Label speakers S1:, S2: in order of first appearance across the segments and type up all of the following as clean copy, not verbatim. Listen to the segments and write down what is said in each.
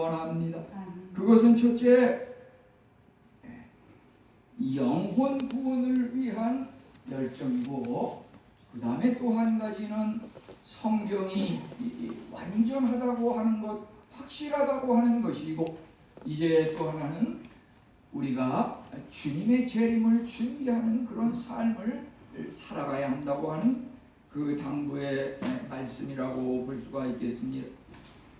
S1: 원합니다. 그것은 첫째, 영혼 구원을 위한 열정이고, 그 다음에 또 한 가지는 성경이 완전하다고 하는 것, 확실하다고 하는 것이고, 이제 또 하나는 우리가 주님의 재림을 준비하는 그런 삶을 살아가야 한다고 하는 그 당부의 말씀이라고 볼 수가 있겠습니다.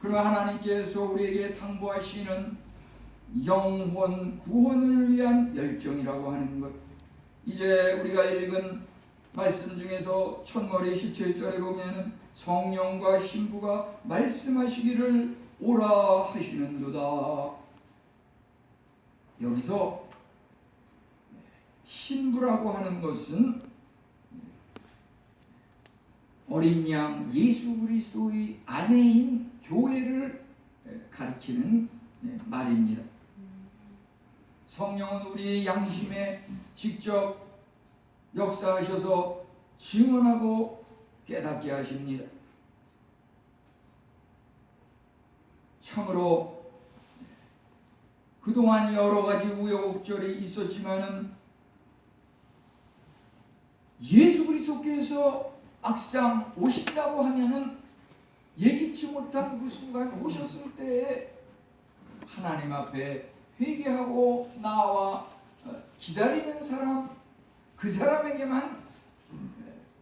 S1: 그러나 하나님께서 우리에게 당부하시는 영혼 구원을 위한 열정이라고 하는 것, 이제 우리가 읽은 말씀 중에서 첫머리 17절에 보면 성령과 신부가 말씀하시기를 오라 하시는도다. 여기서 신부라고 하는 것은 어린 양 예수 그리스도의 아내인 교회를 가리키는 말입니다. 성령은 우리의 양심에 직접 역사하셔서 증언하고 깨닫게 하십니다. 참으로 그동안 여러 가지 우여곡절이 있었지만은 예수 그리스도께서 막상 오신다고 하면은 예기치 못한 그 순간 오셨을 때에 하나님 앞에 회개하고 나와 기다리는 사람, 그 사람에게만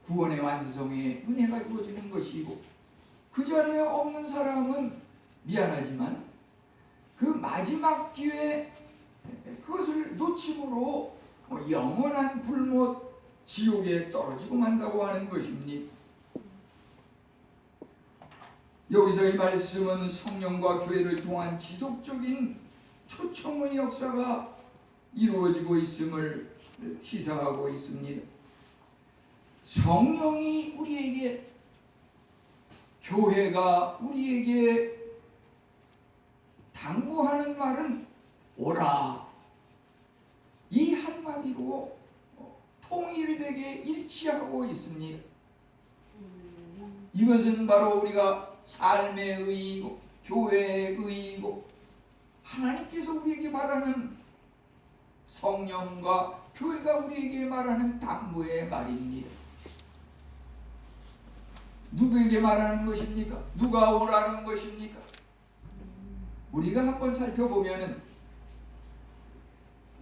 S1: 구원의 완성의 은혜가 주어지는 것이고, 그 자리에 없는 사람은 미안하지만 그 마지막 기회, 그것을 놓침으로 영원한 불못 지옥에 떨어지고 만다고 하는 것입니다. 여기서 이 말씀은 성령과 교회를 통한 지속적인 초청의 역사가 이루어지고 있음을 시사하고 있습니다. 성령이 우리에게, 교회가 우리에게 당부하는 말은 오라, 이 한마디로 통일되게 일치하고 있습니다. 이것은 바로 우리가 삶의 의의고 교회의 의의고 하나님께서 우리에게 말하는, 성령과 교회가 우리에게 말하는 당부의 말입니다. 누구에게 말하는 것입니까? 누가 오라는 것입니까? 우리가 한번 살펴보면은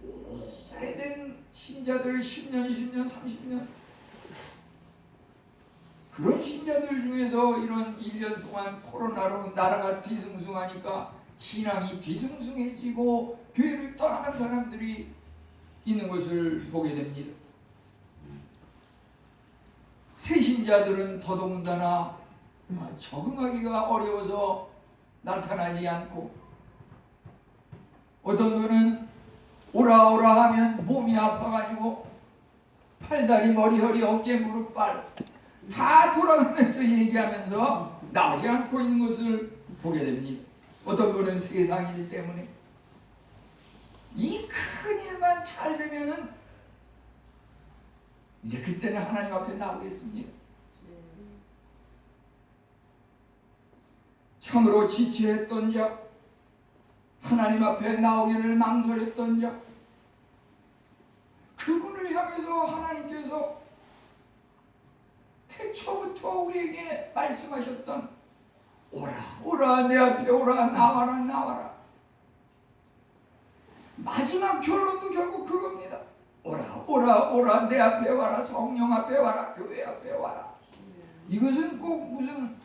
S1: 오래된 신자들, 10년, 20년, 30년 그런 신자들 중에서 이런 1년 동안 코로나로 나라가 뒤숭숭하니까 신앙이 뒤숭숭해지고 교회를 떠나간 사람들이 있는 것을 보게 됩니다. 새 신자들은 더더군다나 적응하기가 어려워서 나타나지 않고, 어떤 분은 오라 오라 하면 몸이 아파가지고 팔다리 머리 허리 어깨 무릎 발 다 돌아가면서 얘기하면서 나오지 않고 있는 것을 보게 됩니다. 어떤 분은 세상 일 때문에, 이 큰 일만 잘 되면은 이제 그때는 하나님 앞에 나오겠습니다. 참으로 지체했던 자, 하나님 앞에 나오기를 망설였던 자, 그분을 향해서 하나님께서 태초부터 우리에게 말씀하셨던 오라 오라 내 앞에 오라 나와라 나와라, 마지막 결론도 결국 그겁니다. 오라 오라 오라 내 앞에 와라, 성령 앞에 와라, 교회 앞에 와라. 이것은 꼭 무슨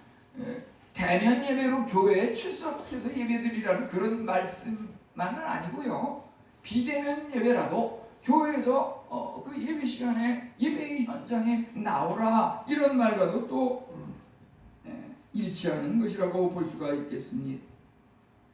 S1: 대면 예배로 교회에 출석해서 예배드리라는 그런 말씀만은 아니고요. 비대면 예배라도 교회에서 그 예배 시간에 예배 현장에 나오라, 이런 말과도 또 일치하는 것이라고 볼 수가 있겠습니다.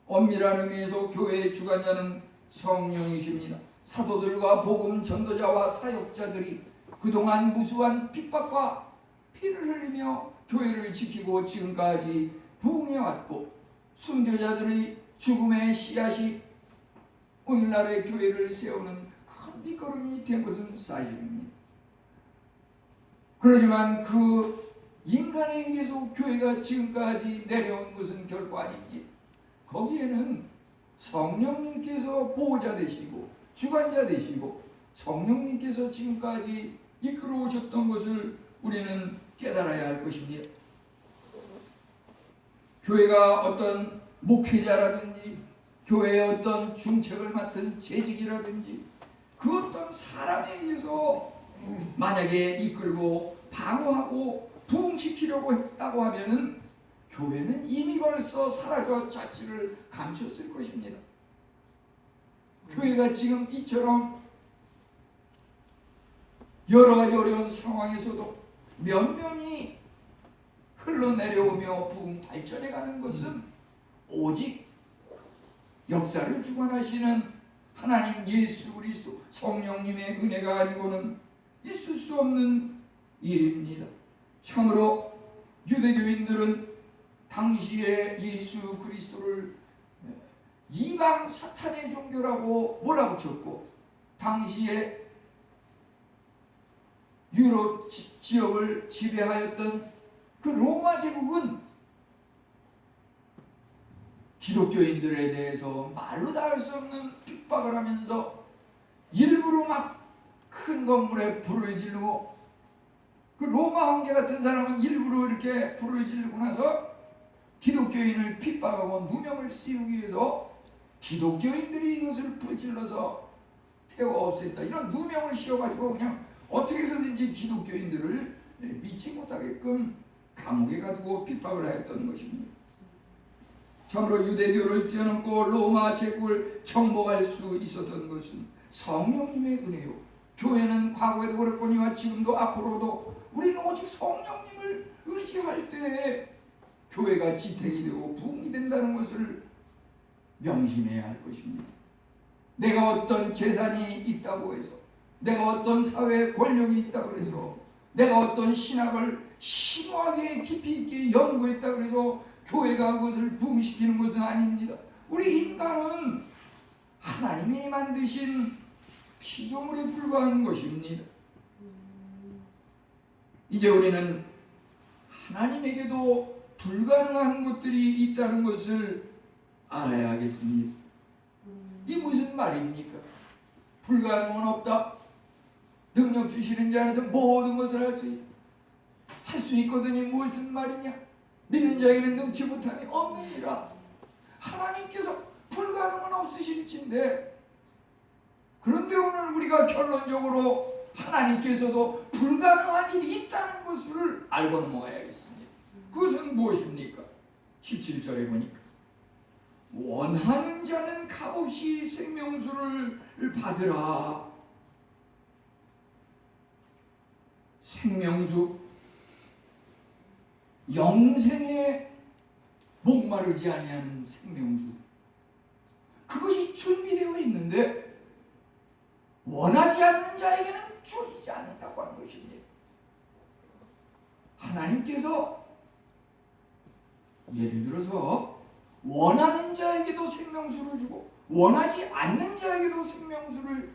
S1: 엄밀한 의미에서 교회의 주관자는 성령이십니다. 사도들과 복음 전도자와 사역자들이 그동안 무수한 핍박과 피를 흘리며 교회를 지키고 지금까지 부흥해왔고, 순교자들의 죽음의 씨앗이 오늘날의 교회를 세우는 큰 밑거름이 된 것은 사실입니다. 그렇지만 그 인간에 의해서 교회가 지금까지 내려온 것은 결코 아닙니다. 거기에는 성령님께서 보호자 되시고 주관자 되시고 성령님께서 지금까지 이끌어 오셨던 것을 우리는 깨달아야 할 것입니다. 교회가 어떤 목회자라든지 교회의 어떤 중책을 맡은 재직이라든지 그 어떤 사람에 의해서 만약에 이끌고 방어하고 부흥시키려고 했다고 하면은 교회는 이미 벌써 사라져 자취를 감췄을 것입니다. 교회가 지금 이처럼 여러 가지 어려운 상황에서도 면면이 흘러내려오며 부흥 발전해가는 것은 오직 역사를 주관하시는 하나님 예수 그리스도 성령님의 은혜가 아니고는 있을 수 없는 일입니다. 참으로 유대교인들은 당시에 예수 그리스도를 이방 사탄의 종교라고 몰아붙였고 당시에 유럽 지역을 지배하였던 그 로마 제국은 기독교인들에 대해서 말로 다 할 수 없는 핍박을 하면서 일부러 막 큰 건물에 불을 지르고 그 로마 황제 같은 사람은 일부러 이렇게 불을 지르고 나서 기독교인을 핍박하고 누명을 씌우기 위해서 기독교인들이 이것을 불질러서 태워 없앴다. 이런 누명을 씌워가지고 그냥 어떻게 해서든지 기독교인들을 믿지 못하게끔 감옥에 가두고 핍박을 하였던 것입니다. 참으로 유대교를 뛰어넘고 로마 제국을 정복할 수 있었던 것은 성령님의 은혜요. 교회는 과거에도 그랬거니와 지금도 앞으로도 우리는 오직 성령님을 의지할 때에 교회가 지탱이 되고 부흥이 된다는 것을 명심해야 할 것입니다. 내가 어떤 재산이 있다고 해서 내가 어떤 사회 권력이 있다고 해서 내가 어떤 신학을 심오하게 깊이 있게 연구했다고 해서 교회가 그것을 부흥시키는 것은 아닙니다. 우리 인간은 하나님이 만드신 피조물에 불과한 것입니다. 이제 우리는 하나님에게도 불가능한 것들이 있다는 것을 알아야 하겠습니다. 이 무슨 말입니까? 불가능은 없다. 능력 주시는 자 안에서 모든 것을 할 수 있거든요. 무슨 말이냐? 믿는 자에게는 능치 못함이 없느니라. 하나님께서 불가능은 없으실진데 그런데 오늘 우리가 결론적으로 하나님께서도 불가능한 일이 있다는 것을 알고 넘어가야겠습니다. 그것은 무엇입니까? 17절에 보니까 원하는 자는 값없이 생명수를 받으라. 생명수, 영생에 목마르지 아니하는 생명수, 그것이 준비되어 있는데 원하지 않는 자에게는 주지 않는다고 하는 것입니다. 하나님께서 예를 들어서 원하는 자에게도 생명수를 주고 원하지 않는 자에게도 생명수를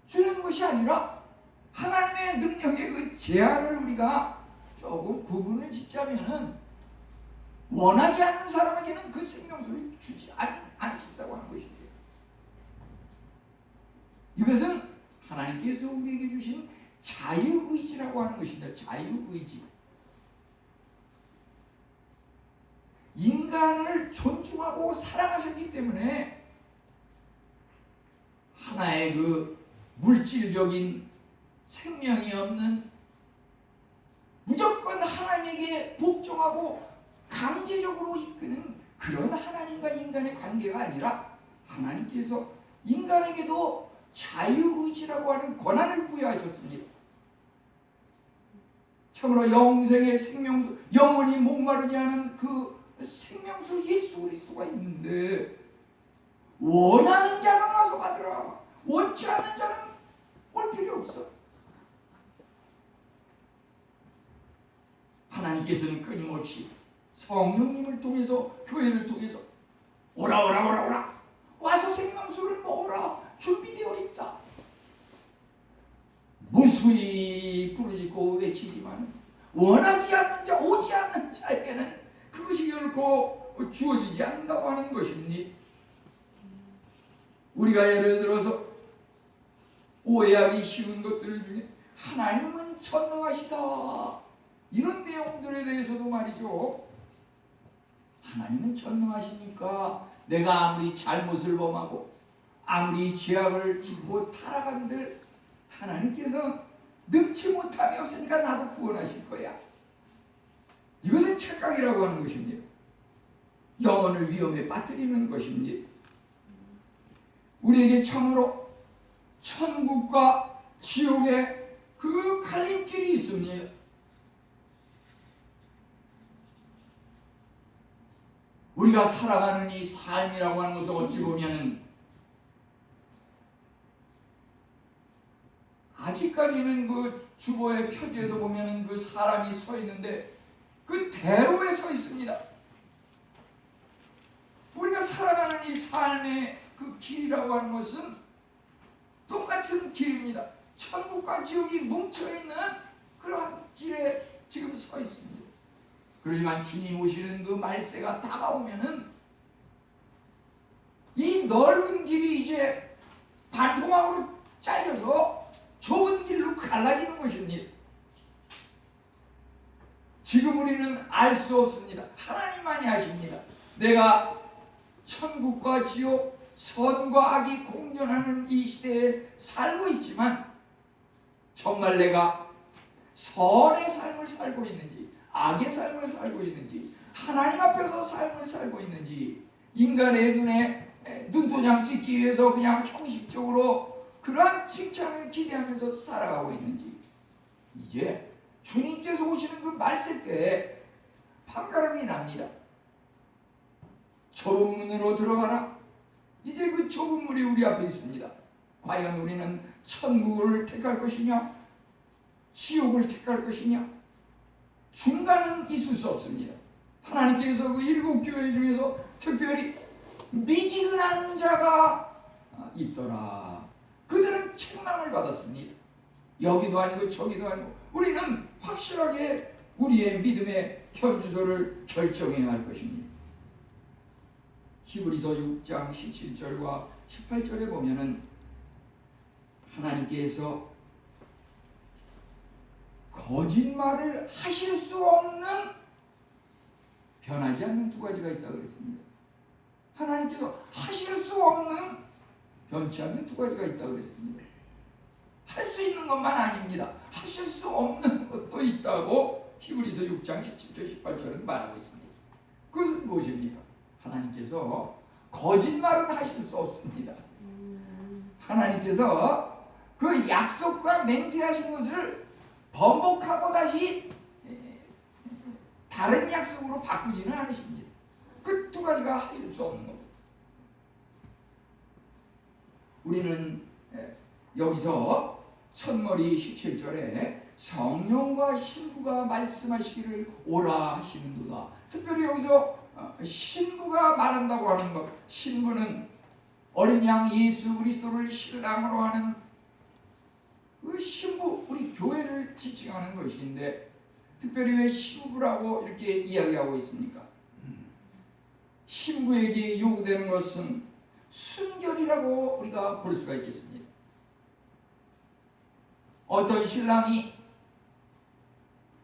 S1: 주는 것이 아니라 하나님의 능력의 그 제한을 우리가 조금 구분을 짓자면은 원하지 않는 사람에게는 그 생명수를 주지 않으신다고 하는 것입니다. 이것은 하나님께서 우리에게 주신 자유의지라고 하는 것입니다. 자유의지. 인간을 존중하고 사랑하셨기 때문에 하나의 그 물질적인 생명이 없는 무조건 하나님에게 복종하고 강제적으로 이끄는 그런 하나님과 인간의 관계가 아니라 하나님께서 인간에게도 자유의지라고 하는 권한을 부여하셨습니다. 참으로 영생의 생명수, 영원히 목마르지 않은 그 생명수 예수 그리스도가 있는데 원하는 자는 와서 받으라. 원치 않는 자는 올 필요 없어. 하나님께서는 끊임없이 성령님을 통해서 교회를 통해서 오라 와서 생명수를 먹어라. 준비되어 있다. 무수히 부르짖고 외치지만 원하지 않는 자, 오지 않는 자에게는 그것이 결코 주어지지 않는다고 하는 것입니다. 우리가 예를 들어서 오해하기 쉬운 것들 중에 하나님은 전능하시다, 이런 내용들에 대해서도 말이죠. 하나님은 전능하시니까 내가 아무리 잘못을 범하고 아무리 죄악을 짓고 타락한들 하나님께서 능치 못함이 없으니까 나도 구원하실 거야. 이것은 착각이라고 하는 것입니다. 영혼을 위험에 빠뜨리는 것입니다. 우리에게 참으로 천국과 지옥의 그 갈림길이 있습니다. 우리가 살아가는 이 삶이라고 하는 것을 어찌 보면은 아직까지는 그 주보의 표지에서 보면은 그 사람이 서 있는데 그 대로에 서 있습니다. 우리가 살아가는 이 삶의 그 길이라고 하는 것은 똑같은 길입니다. 천국과 지옥이 뭉쳐있는 그러한 길에 지금 서 있습니다. 그렇지만 주님 오시는 그 말세가 다가오면은 이 넓은 길이 이제 반토막으로 잘려서 좁은 길로 갈라지는 것입니다. 지금 우리는 알 수 없습니다. 하나님만이 아십니다. 내가 천국과 지옥, 선과 악이 공존하는 이 시대에 살고 있지만 정말 내가 선의 삶을 살고 있는지 악의 삶을 살고 있는지 하나님 앞에서 삶을 살고 있는지 인간의 눈에 눈도장 찍기 위해서 그냥 형식적으로 그러한 칭찬을 기대하면서 살아가고 있는지 이제 주님께서 오시는 그 말세 때에 판가름이 납니다. 좁은 문으로 들어가라. 이제 그 좁은 문이 우리 앞에 있습니다. 과연 우리는 천국을 택할 것이냐 지옥을 택할 것이냐, 중간은 있을 수 없습니다. 하나님께서 그 7교회 중에서 특별히 미지근한 자가 있더라. 그들은 책망을 받았습니다. 여기도 아니고 저기도 아니고 우리는 확실하게 우리의 믿음의 현주소를 결정해야 할 것입니다. 히브리서 6장 17절과 18절에 보면은 하나님께서 거짓말을 하실 수 없는 변하지 않는 두 가지가 있다고 그랬습니다. 하나님께서 하실 수 없는 변치 않는 두 가지가 있다고 그랬습니다. 할 수 있는 것만 아닙니다. 하실 수 없는 것도 있다고 히브리서 6장 17절 18절은 말하고 있습니다. 그것은 무엇입니까? 하나님께서 거짓말은 하실 수 없습니다. 하나님께서 그 약속과 맹세하신 것을 번복하고 다시 다른 약속으로 바꾸지는 않으십니다. 그 두 가지가 하실 수 없는 겁니다. 우리는 여기서 첫머리 17절에 성령과 신부가 말씀하시기를 오라 하시는도다. 특별히 여기서 신부가 말한다고 하는 것, 신부는 어린 양 예수 그리스도를 신랑으로 하는 그 신부, 우리 교회를 지칭하는 것인데 특별히 왜 신부라고 이렇게 이야기하고 있습니까? 신부에게 요구되는 것은 순결이라고 우리가 볼 수가 있겠습니다. 어떤 신랑이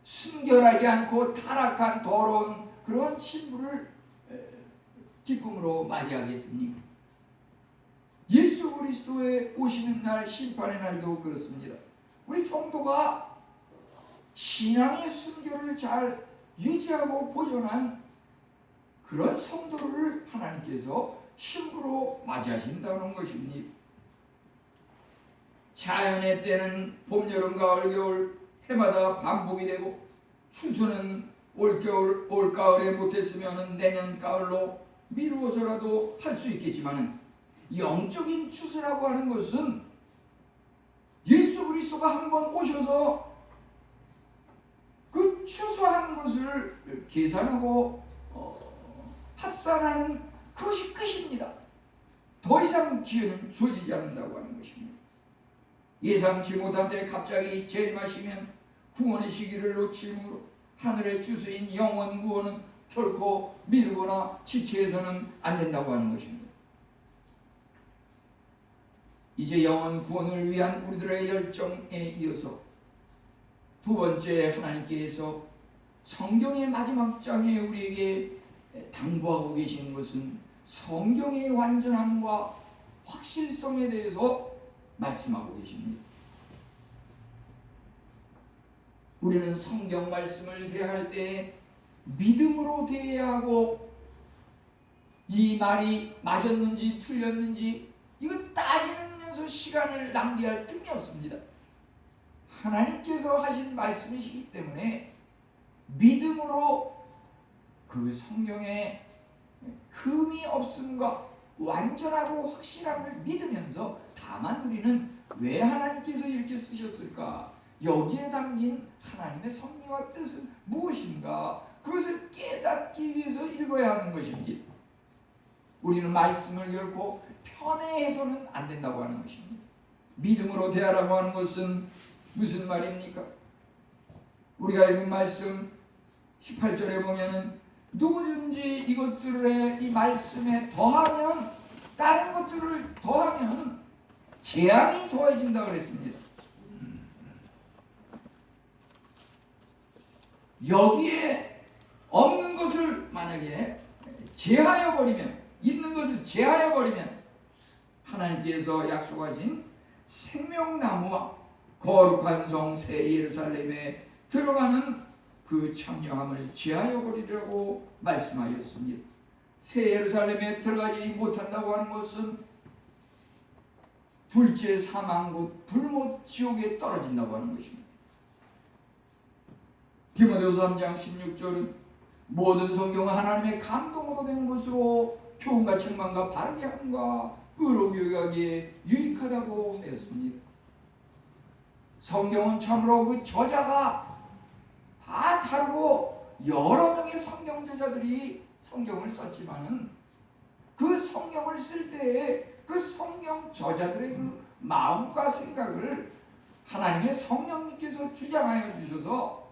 S1: 순결하지 않고 타락한 더러운 그런 신부를 기쁨으로 맞이하겠습니까? 예수 그리스도의 오시는 날, 심판의 날도 그렇습니다. 우리 성도가 신앙의 순결을 잘 유지하고 보존한 그런 성도를 하나님께서 신부로 맞이하신다는 것입니다. 자연의 때는 봄, 여름, 가을, 겨울 해마다 반복이 되고 추수는 올겨울, 올가을에 못했으면 내년 가을로 미루어서라도 할 수 있겠지만 영적인 추수라고 하는 것은 예수 그리스도가 한번 오셔서 그 추수한 것을 계산하고 합산하는 그것이 끝입니다. 더 이상 기회는 주어지지 않는다고 하는 것입니다. 예상치 못한 때 갑자기 재림하시면 구원의 시기를 놓치므로 하늘의 추수인 영원 구원은 결코 미루거나 지체해서는 안 된다고 하는 것입니다. 이제 영혼 구원을 위한 우리들의 열정에 이어서 두 번째, 하나님께서 성경의 마지막 장에 우리에게 당부하고 계신 것은 성경의 완전함과 확실성에 대해서 말씀하고 계십니다. 우리는 성경 말씀을 대할 때 믿음으로 대해야 하고, 이 말이 맞았는지 틀렸는지 이거 따지면서 시간을 낭비할 틈이 없습니다. 하나님께서 하신 말씀이시기 때문에 믿음으로 그 성경에 흠이 없음과 완전하고 확실함을 믿으면서, 다만 우리는 왜 하나님께서 이렇게 쓰셨을까? 여기에 담긴 하나님의 섭리와 뜻은 무엇인가? 그것을 깨닫기 위해서 읽어야 하는 것입니다. 우리는 말씀을 결코 편애해서는 안 된다고 하는 것입니다. 믿음으로 대하라고 하는 것은 무슨 말입니까? 우리가 읽은 말씀 18절에 보면은 누구든지 이것들의 이 말씀에 더하면, 다른 것들을 더하면 재앙이 더해진다 그랬습니다. 여기에 없는 것을 만약에 제하여 버리면, 있는 것을 제하여 버리면 하나님께서 약속하신 생명나무와 거룩한 성 새 예루살렘에 들어가는 그 참여함을 제하여 버리라고 말씀하였습니다. 새 예루살렘에 들어가지 못한다고 하는 것은 둘째 사망 곧 불못 지옥에 떨어진다고 하는 것입니다. 디모데후서 3장 16절은 모든 성경은 하나님의 감동으로 된 것으로 교훈과 책망과 바르게 함과 의로 교육하기에 유익하다고 하였습니다. 성경은 참으로 그 저자가 다 다르고 여러 명의 성경 저자들이 성경을 썼지만은, 그 성경을 쓸 때에 그 성경 저자들의 그 마음과 생각을 하나님의 성령님께서 주장하여 주셔서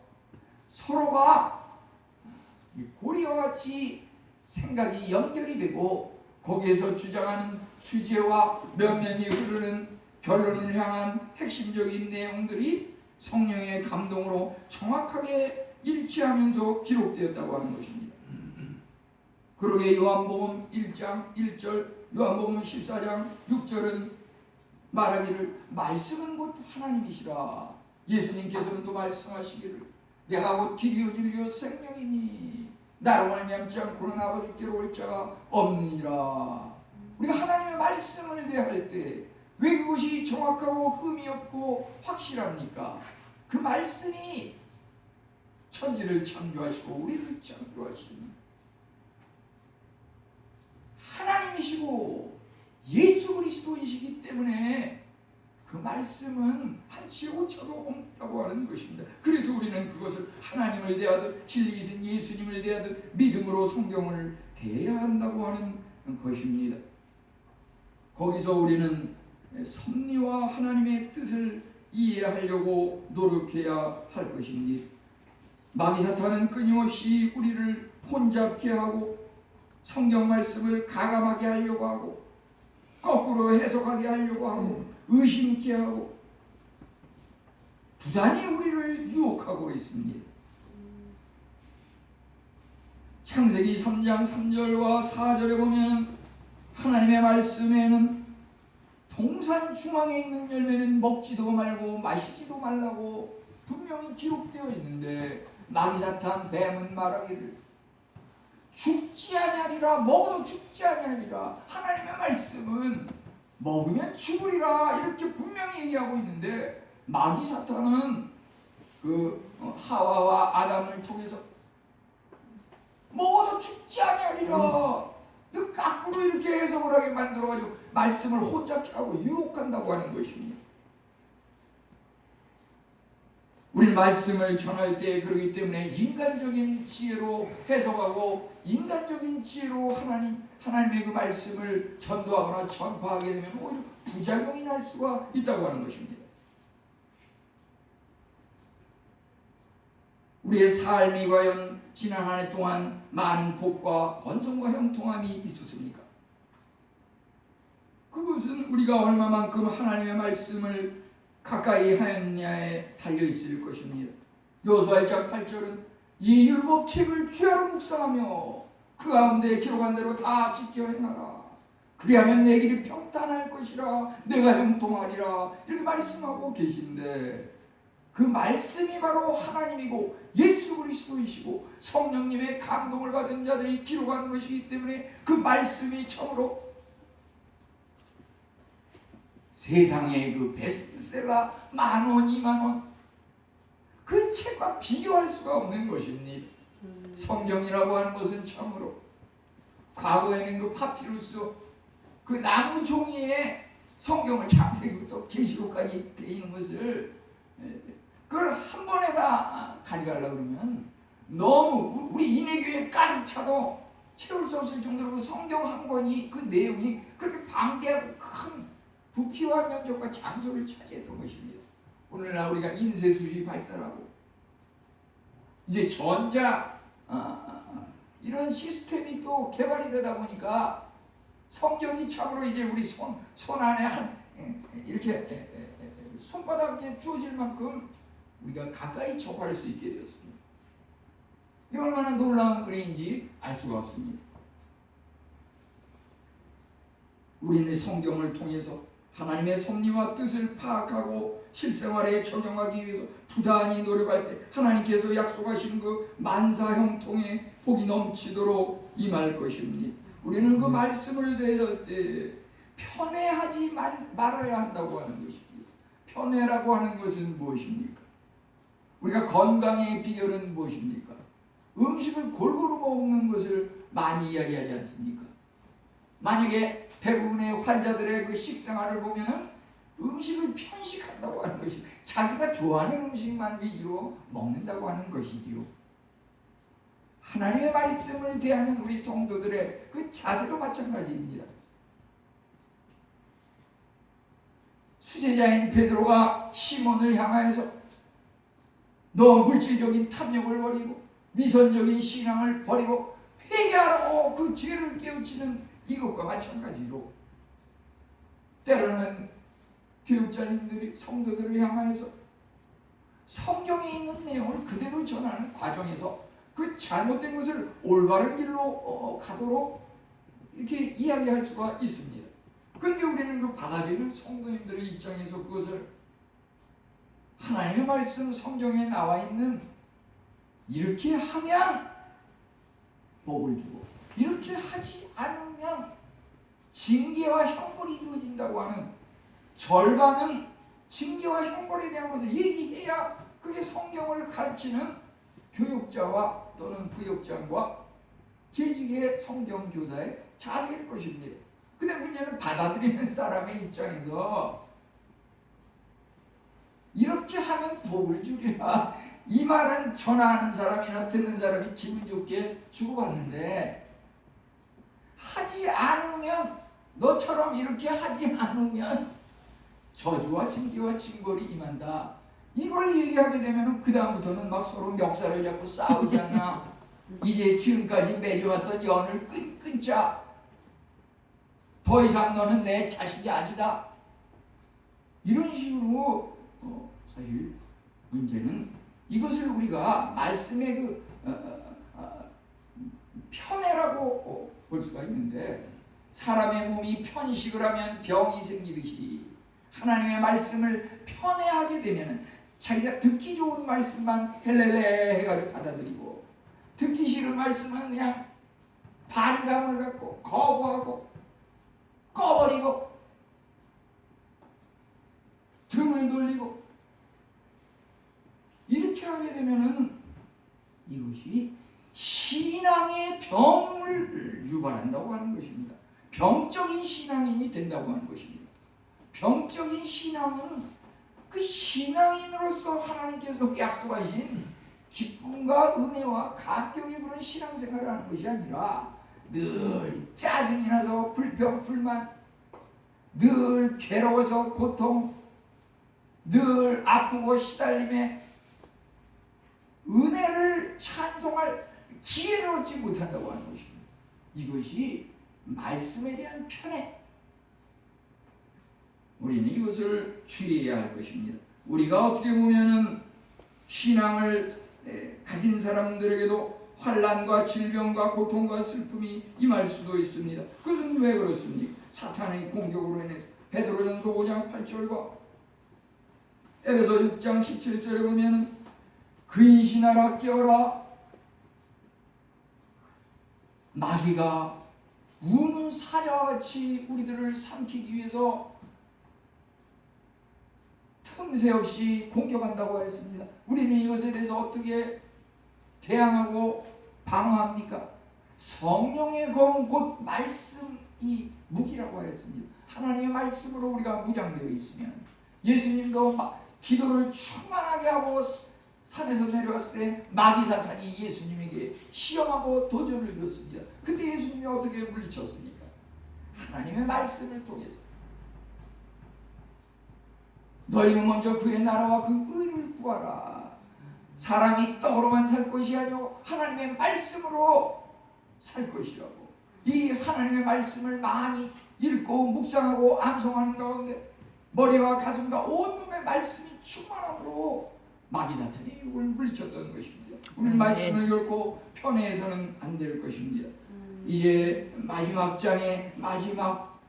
S1: 서로가 고리와 같이 생각이 연결이 되고, 거기에서 주장하는 주제와 면면이 흐르는 결론을 향한 핵심적인 내용들이 성령의 감동으로 정확하게 일치하면서 기록되었다고 하는 것입니다. 그러게 요한복음 1장 1절, 요한복음 14장 6절은 말하기를 말씀은 곧 하나님이시라. 예수님께서는 또 말씀하시기를 내가 곧 길이요 진리요 생명이니 나로 말미암지 않고는 아버지께로 올 자가 없느니라. 우리가 하나님의 말씀을 대할 때 왜 그것이 정확하고 흠이 없고 확실합니까? 그 말씀이 천지를 창조하시고 우리를 창조하신 하나님이시고 예수 그리스도이시기 때문에 그 말씀은 한치 오차도 없다고 하는 것입니다. 그래서 우리는 그것을 하나님을 대하듯 진리이신 예수님을 대하듯 믿음으로 성경을 대해야 한다고 하는 것입니다. 거기서 우리는 섭리와 하나님의 뜻을 이해하려고 노력해야 할 것입니다. 마귀 사탄은 끊임없이 우리를 혼잡케 하고 성경 말씀을 가감하게 하려고 하고 거꾸로 해석하게 하려고 하고 의심케 하고 부단히 우리를 유혹하고 있습니다. 창세기 3장 3절과 4절에 보면 하나님의 말씀에는 동산 중앙에 있는 열매는 먹지도 말고 마시지도 말라고 분명히 기록되어 있는데, 마귀 사탄 뱀은 말하기를 죽지 아니하리라, 먹어도 죽지 아니하리라. 하나님의 말씀은 먹으면 죽으리라 이렇게 분명히 얘기하고 있는데, 마귀 사탄은 그 하와와 아담을 통해서 먹어도 죽지 아니하리라, 이거 거꾸로 이렇게 해석을 하게 만들어가지고 말씀을 혼잡케 하고 유혹한다고 하는 것입니다. 우리 말씀을 전할 때 그러기 때문에 인간적인 지혜로 해석하고 인간적인 지혜로 하나님의 그 말씀을 전도하거나 전파하게 되면 오히려 부작용이 날 수가 있다고 하는 것입니다. 우리의 삶이 과연 지난 한 해 동안 많은 복과 번성과 형통함이 있었습니까? 그것은 우리가 얼마만큼 하나님의 말씀을 가까이 하였냐에 달려있을 것입니다. 여호수아 1장 8절은 이 율법책을 주야로 묵상하며 그 가운데 기록한 대로 다 지켜 행하라. 그리하면 내 길이 평탄할 것이라 내가 형통하리라. 이렇게 말씀하고 계신데 그 말씀이 바로 하나님이고 예수 그리스도이시고 성령님의 감동을 받은 자들이 기록한 것이기 때문에 그 말씀이 참으로 세상의 그 베스트셀러 10,000원, 20,000원 그 책과 비교할 수가 없는 것입니다. 성경이라고 하는 것은 참으로 과거에는 그 파피루스 그 나무 종이에 성경을 창세기부터 계시록까지 되어 있는 것을 그걸 한 번에 다 가져가려고 그러면 너무 우리 인해교회 가득 차도 채울 수 없을 정도로 성경 한 권이 그 내용이 그렇게 방대하고 큰 부피와 면적과 장소를 차지했던 것입니다. 오늘날 우리가 인쇄술이 발달하고 이제 전자 이런 시스템이 또 개발이 되다 보니까 성경이 참으로 이제 우리 손 안에 한 이렇게 손바닥에 주어질 만큼 우리가 가까이 접할 수 있게 되었습니다. 이 얼마나 놀라운 은혜인지 알 수가 없습니다. 우리는 성경을 통해서 하나님의 섭리와 뜻을 파악하고 실생활에 적용하기 위해서 부단히 노력할 때 하나님께서 약속하신 그 만사형통의 복이 넘치도록 임할 것입니다. 우리는 그 말씀을 대할 때 편애하지 말아야 한다고 하는 것입니다. 편애라고 하는 것은 무엇입니까? 우리가 건강의 비결은 무엇입니까? 음식을 골고루 먹는 것을 많이 이야기하지 않습니까? 만약에 대부분의 환자들의 그 식생활을 보면은 음식을 편식한다고 하는 것이 자기가 좋아하는 음식만 위주로 먹는다고 하는 것이지요. 하나님의 말씀을 대하는 우리 성도들의 그 자세도 마찬가지입니다. 수제자인 베드로가 시몬을 향하여서 너 물질적인 탐욕을 버리고 위선적인 신앙을 버리고 회개하라고 그 죄를 깨우치는 이것과 마찬가지로 때로는 교육자님들이 성도들을 향하여서 성경에 있는 내용을 그대로 전하는 과정에서 그 잘못된 것을 올바른 길로 가도록 이렇게 이야기할 수가 있습니다. 그런데 우리는 그 받아들이는 성도님들의 입장에서 그것을 하나님의 말씀 성경에 나와 있는 이렇게 하면 복을 주고 이렇게 하지 않으면 징계와 형벌이 주어진다고 하는 절반은 징계와 형벌에 대한 것을 얘기해야 그게 성경을 가르치는 교육자와 또는 부역장과 재직의 성경교사의 자세일 것입니다. 근데 문제는 받아들이는 사람의 입장에서 이렇게 하면 복을 주리라 이 말은 전하는 사람이나 듣는 사람이 기분 좋게 주고받는데 하지 않으면 너처럼 이렇게 하지 않으면 저주와 징계와 징벌이 임한다. 이걸 얘기하게 되면 그 다음부터는 막 서로 멱살을 잡고 싸우지 않나. 이제 지금까지 맺어왔던 연을 끊자. 더 이상 너는 내 자식이 아니다. 이런 식으로 사실 문제는 이것을 우리가 말씀의 그 편애라고 볼 수가 있는데 사람의 몸이 편식을 하면 병이 생기듯이 하나님의 말씀을 편애하게 되면 자기가 듣기 좋은 말씀만 헬렐레 해가지고 받아들이고 듣기 싫은 말씀은 그냥 반감을 갖고 거부하고 꺼버리고 등을 돌리고 이렇게 하게 되면은 이것이 신앙의 병을 유발한다고 하는 것입니다. 병적인 신앙인이 된다고 하는 것입니다. 병적인 신앙은 그 신앙인으로서 하나님께서 약속하신 기쁨과 은혜와 감격의 그런 신앙생활을 하는 것이 아니라 늘 짜증이 나서 불평, 불만, 늘 괴로워서 고통, 늘 아프고 시달림에 은혜를 찬송할 기회를 얻지 못한다고 하는 것입니다. 이것이 말씀에 대한 편애, 우리는 이것을 주의해야 할 것입니다. 우리가 어떻게 보면은 신앙을 가진 사람들에게도 환난과 질병과 고통과 슬픔이 임할 수도 있습니다. 그것은 왜 그렇습니까? 사탄의 공격으로 인해서. 베드로전서 5장 8절과 에베소 6장 17절에 보면 근신하라 깨어라 마귀가 우는 사자와 같이 우리들을 삼키기 위해서 틈새 없이 공격한다고 했습니다. 우리는 이것에 대해서 어떻게 대항하고 방어합니까? 성령의 검 곧 말씀이 무기라고 하였습니다. 하나님의 말씀으로 우리가 무장되어 있으면 예수님도 기도를 충만하게 하고 산에서 내려왔을 때 마귀 사탄이 예수님에게 시험하고 도전을 줬습니다. 그때 예수님이 어떻게 물리쳤습니까? 하나님의 말씀을 통해서 너희는 먼저 그의 나라와 그 의를 구하라. 사람이 떡으로만 살 것이 아니오 하나님의 말씀으로 살 것이라고. 이 하나님의 말씀을 많이 읽고 묵상하고 암송하는 가운데 머리와 가슴과 온몸의 말씀이 충만함으로 마귀 사탄이 이걸 물리쳤던 것입니다. 우리는 말씀을 결코 편애해서는 안 될 것입니다. 이제 마지막 장의 마지막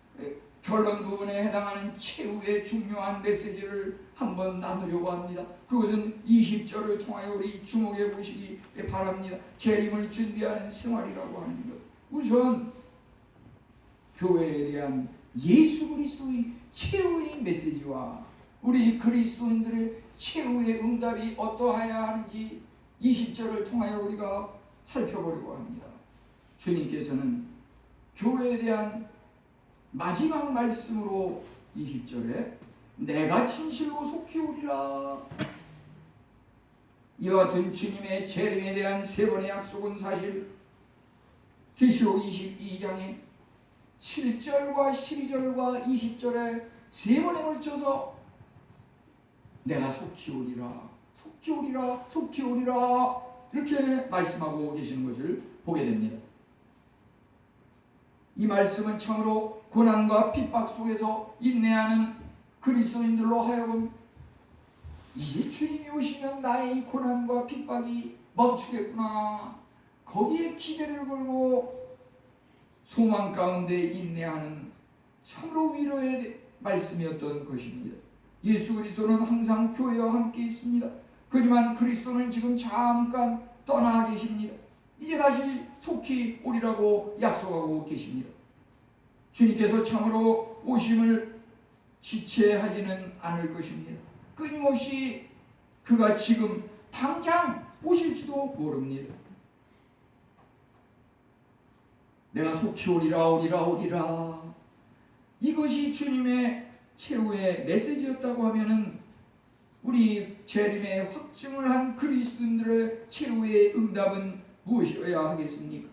S1: 결론 부분에 해당하는 최후의 중요한 메시지를 한번 나누려고 합니다. 그것은 20절을 통하여 우리 주목해 보시기 바랍니다. 재림을 준비하는 생활이라고 하는 것. 우선 교회에 대한 예수 그리스도의 최후의 메시지와 우리 그리스도인들의 최후의 응답이 어떠해야 하는지 20절을 통하여 우리가 살펴보려고 합니다. 주님께서는 교회에 대한 마지막 말씀으로 20절에 내가 진실로 속히 오리라. 이와 같은 주님의 재림에 대한 세 번의 약속은 사실 계시록 22장에 7절과 12절과 20절에 세 번에 걸쳐서 내가 속히 오리라, 속히 오리라, 속히 오리라 이렇게 말씀하고 계시는 것을 보게 됩니다. 이 말씀은 참으로 고난과 핍박 속에서 인내하는 그리스도인들로 하여금 이제 주님이 오시면 나의 고난과 핍박이 멈추겠구나, 거기에 기대를 걸고 소망 가운데 인내하는 참으로 위로의 말씀이었던 것입니다. 예수 그리스도는 항상 교회와 함께 있습니다. 하지만 그리스도는 지금 잠깐 떠나 계십니다. 이제 다시 속히 오리라고 약속하고 계십니다. 주님께서 참으로 오심을 지체하지는 않을 것입니다. 끊임없이 그가 지금 당장 오실지도 모릅니다. 내가 속히 오리라 오리라 오리라, 이것이 주님의 최후의 메시지였다고 하면은 우리 재림의 확증을 한 그리스도인들의 최후의 응답은 무엇이어야 하겠습니까?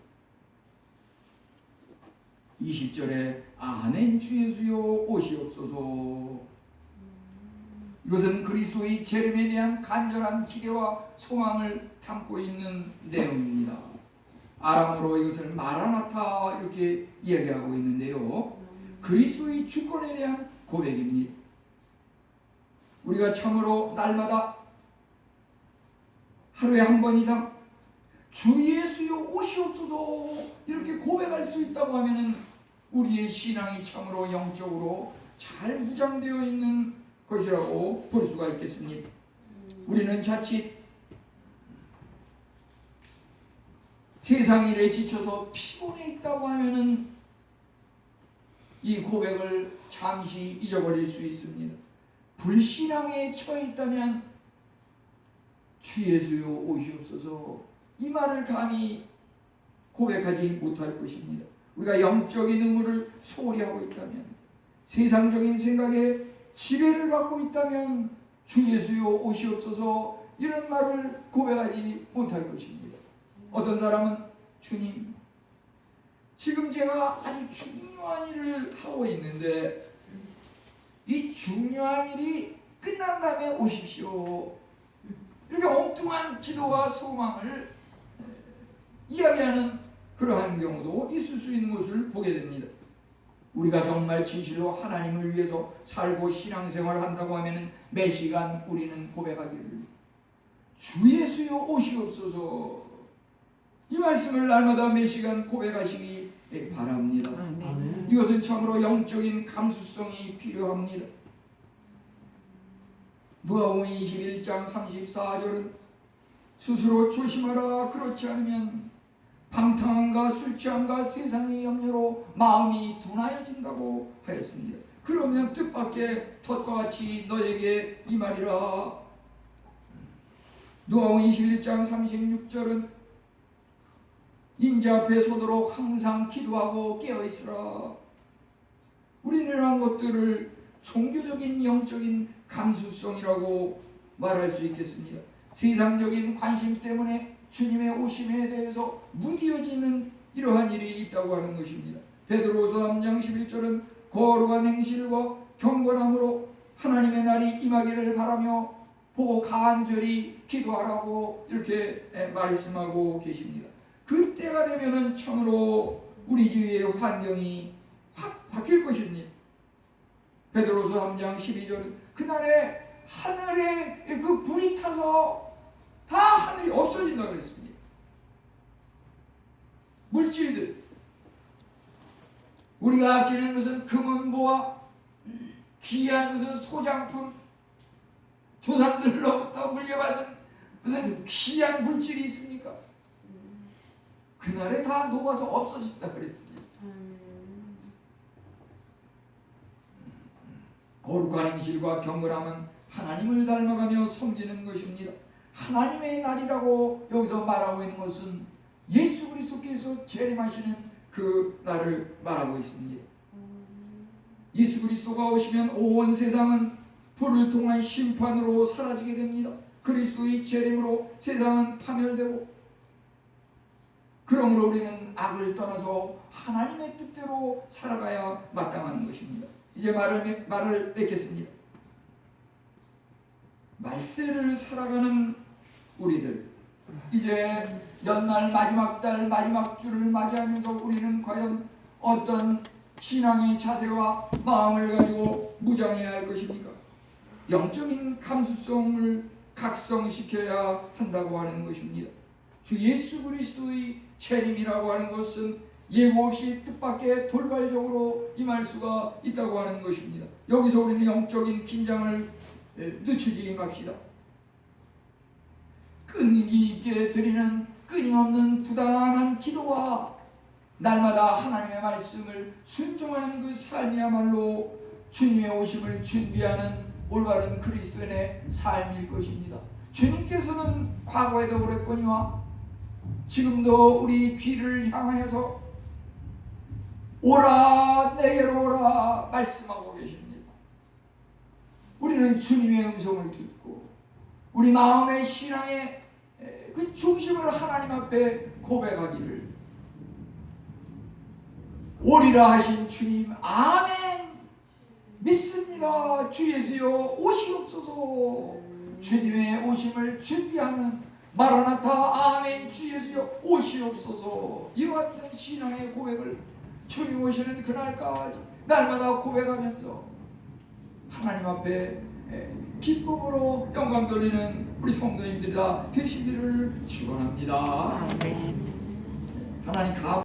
S1: 20절에 아멘 주 예수여 오시옵소서. 이것은 그리스도의 재림에 대한 간절한 기대와 소망을 담고 있는 내용입니다. 아람어로 이것을 마라나타 이렇게 이야기하고 있는데요, 그리스도의 주권에 대한 고백입니다. 우리가 참으로 날마다 하루에 한 번 이상 주 예수여 오시옵소서 이렇게 고백할 수 있다고 하면은 우리의 신앙이 참으로 영적으로 잘 무장되어 있는 것이라고 볼 수가 있겠습니다. 우리는 자칫 세상 일에 지쳐서 피곤해 있다고 하면은 이 고백을 잠시 잊어버릴 수 있습니다. 불신앙에 처해 있다면 주 예수여 오시옵소서 이 말을 감히 고백하지 못할 것입니다. 우리가 영적인 의무를 소홀히 하고 있다면, 세상적인 생각에 지배를 받고 있다면 주 예수여 오시옵소서 이런 말을 고백하지 못할 것입니다. 어떤 사람은 주님, 지금 제가 아주 중요한 일을 하고 있는데 이 중요한 일이 끝난 다음에 오십시오, 이렇게 엉뚱한 기도와 소망을 이야기하는 그러한 경우도 있을 수 있는 것을 보게 됩니다. 우리가 정말 진실로 하나님을 위해서 살고 신앙생활을 한다고 하면 매 시간 우리는 고백하기를 주 예수여 오시옵소서. 이 말씀을 날마다 매 시간 고백하시기 바랍니다. 이것은 참으로 영적인 감수성이 필요합니다. 누가복음 21장 34절은 스스로 조심하라. 그렇지 않으면 방탕함과 술취함과 세상의 염려로 마음이 둔하여진다고 하였습니다. 그러면 뜻밖의 덫과 같이 너에게 이 말이라. 누가복음 21장 36절은 인자 앞에 서도록 항상 기도하고 깨어있으라. 우리는 이러한 것들을 종교적인 영적인 감수성이라고 말할 수 있겠습니다. 세상적인 관심 때문에 주님의 오심에 대해서 무디어지는 이러한 일이 있다고 하는 것입니다. 베드로후서 3장 11절은 거룩한 행실과 경건함으로 하나님의 날이 임하기를 바라며 보고 간절히 기도하라고 이렇게 말씀하고 계십니다. 그때가 되면은 참으로 우리 주위의 환경이 확 바뀔 것입니다. 베드로후서 3장 12절은 그날에 하늘에 그 불이 타서 다 하늘이 없어진다고 그랬습니다. 물질들, 우리가 아끼는 것은 금은보화, 귀한 것은 소장품, 조상들로부터 물려받은 무슨 귀한 물질이 있습니까? 그날에 다 녹아서 없어진다 그랬습니다. 거룩한 행실과 경건함은 하나님을 닮아가며 섬기는 것입니다. 하나님의 날이라고 여기서 말하고 있는 것은 예수 그리스도께서 재림하시는 그 날을 말하고 있습니다. 예수 그리스도가 오시면 온 세상은 불을 통한 심판으로 사라지게 됩니다. 그리스도의 재림으로 세상은 파멸되고, 그러므로 우리는 악을 떠나서 하나님의 뜻대로 살아가야 마땅한 것입니다. 이제 말을 맺겠습니다. 말세를 살아가는 우리들, 이제 연말 마지막 달 마지막 주를 맞이하면서 우리는 과연 어떤 신앙의 자세와 마음을 가지고 무장해야 할 것입니까? 영적인 감수성을 각성시켜야 한다고 하는 것입니다. 주 예수 그리스도의 재림이라고 하는 것은 예고 없이 뜻밖의 돌발적으로 임할 수가 있다고 하는 것입니다. 여기서 우리는 영적인 긴장을 늦추지 맙시다. 끈기 있게 드리는 끊임없는 부단한 기도와 날마다 하나님의 말씀을 순종하는 그 삶이야말로 주님의 오심을 준비하는 올바른 그리스도인의 삶일 것입니다. 주님께서는 과거에도 그랬거니와 지금도 우리 귀를 향하여서 오라 내게로 오라 말씀하고 계십니다. 우리는 주님의 음성을 듣고 우리 마음의 신앙의 그 중심을 하나님 앞에 고백하기를 오리라 하신 주님 아멘 믿습니다. 주 예수여 오시옵소서. 주님의 오심을 준비하는 마라나타 아멘 주 예수여 오시옵소서. 이러한 신앙의 고백을 주님 오시는 그날까지 날마다 고백하면서 하나님 앞에 기쁨으로 영광 돌리는 우리 성도님들이 다 되시기를 축원합니다. 하나님